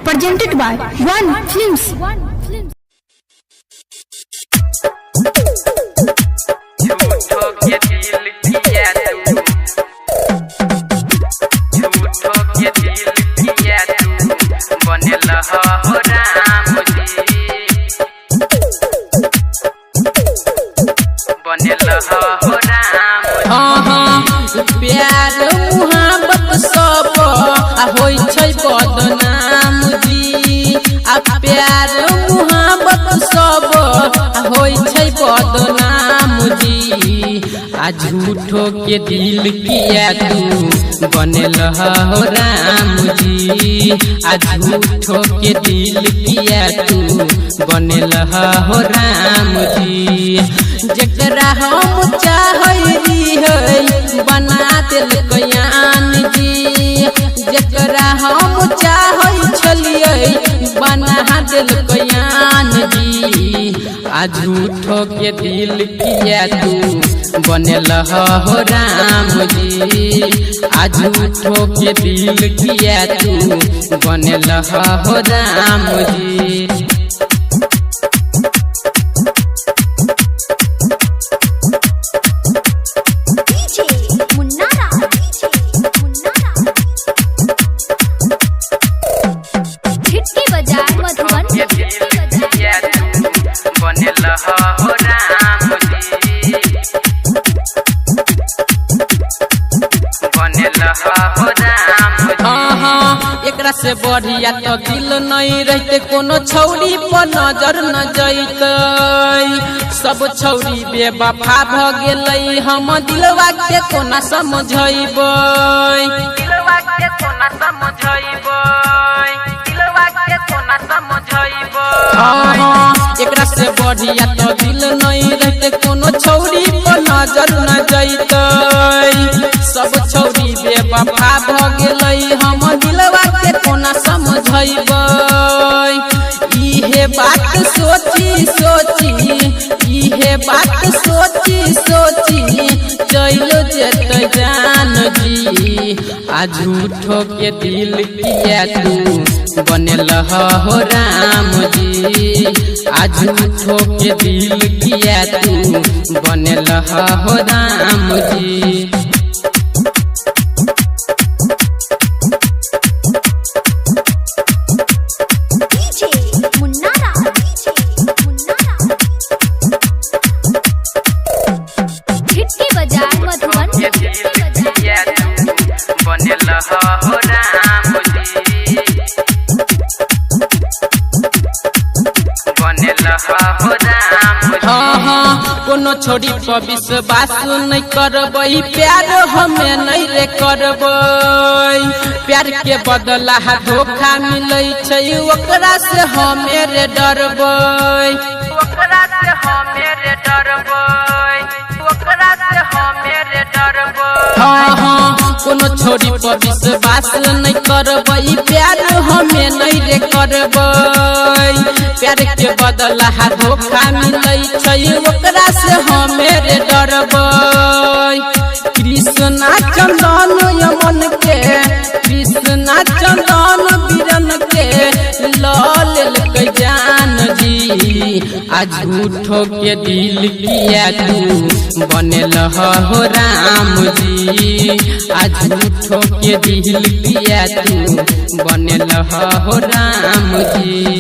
presented by One Films. प्यार मुहब्बत सब होई छै बदनाम जी आ प्यार मुहब्बत सब होई छै बदनाम जी आ झूठो के दिल किया तू बनल हो राम जी आ झूठो के दिल किया तू बनल हो राम जी जकरा हम चाहली है बना दिल कयान जी जकरा हम चाहै छलिए बना दिल कयान जी आ झूठो के दिल किया तू बनल हो राम जी आ झूठो के दिल किया तू बनल हो राम जी एकरा से बढ़िया तो दिल नहीं रहते कोनो छौरी पर नजर न जैते सब छौरी बेवफा भ गेलै हम दिलवा के कोना समझैबै दिलवा के कोना समझैबै दिलवा के कोना समझैबै एकरा से बढ़िया तो दिल नहीं रहते कोनो छौरी पर नजर न जैते सब छौरी बेवफा भ गेलै हम दिलवा के कोना समझैबै इहे बात सोची सोची इहे बात सोची सोची चलो जेतै जान जी आ झूठो के दिल किया तू बनल हो राम जी आ झूठो के दिल किया तू बनल हो राम जी कोनो छोड़ी पर विश्वास नहीं करबै प्यार हमें नहीं रे करबै प्यार के बदला धोखा मिलै छै ओकरा से हमें रे डरबै ओकरा से हमें रे डरबै ओकरा से हमें रे डरबै कोनो छोड़ी पर विश्वास नहीं करबै प्यार हमें नहीं रे करबै प्यार के बदला धोखा मिलै छै ओकरा से हमें रे डरबै कृष्णा चंदन यमन के कृष्णा चंदन बीरन के लेलकै जान जी आ झूठो के दिल किया तू बनल हो राम जी आ झूठो के दिल किया तू बनल हो राम जी।